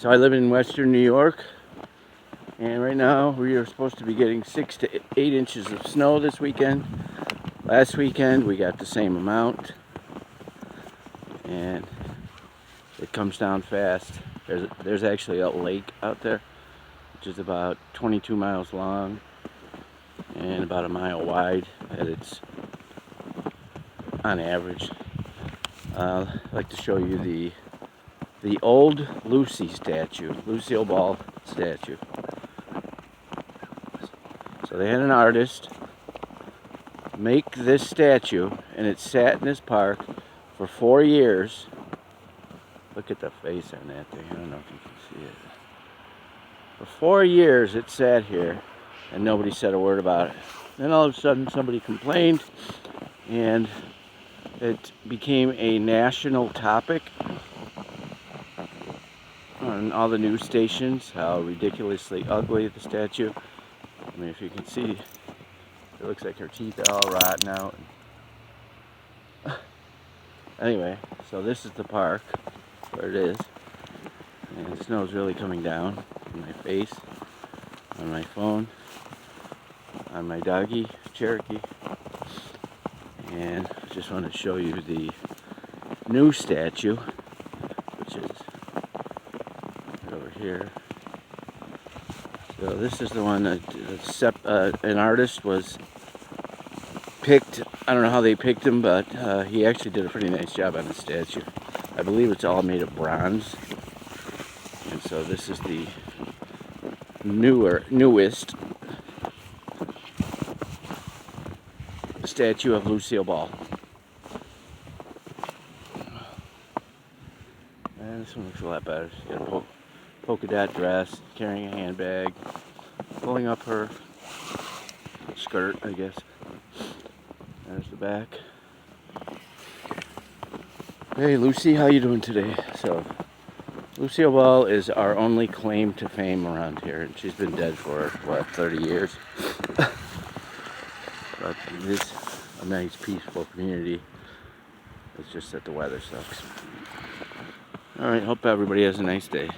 So I live in western New York, and right now we are supposed to be getting 6 to 8 inches of snow this weekend. Last weekend we got the same amount, and it comes down fast. There's actually a lake out there, which is about 22 miles long and about a mile wide at its on average. I'd like to show you the old Lucille Ball statue. So they had an artist make this statue, and it sat in this park for 4 years. Look at the face on that thing. I don't know if you can see it. For 4 years it sat here and nobody said a word about it. Then all of a sudden somebody complained, and it became a national topic on all the news stations, how ridiculously ugly the statue. I mean, if you can see, it looks like her teeth are all rotten out. Anyway, so this is the park where it is, and the snow's really coming down on my face, on my phone, on my doggy, Cherokee. And I just want to show you the new statue, which is right over here. So this is the one that an artist was picked. I don't know how they picked him, but he actually did a pretty nice job on the statue. I believe it's all made of bronze. And so this is the newest statue of Lucille Ball. And this one looks a lot better. She's got a polka dot dress, carrying a handbag, pulling up her skirt, I guess. There's the back. Hey Lucy, how you doing today? So, Lucille Ball is our only claim to fame around here, and she's been dead for, what, 30 years? But it is a nice, peaceful community. It's just that the weather sucks. Alright, hope everybody has a nice day.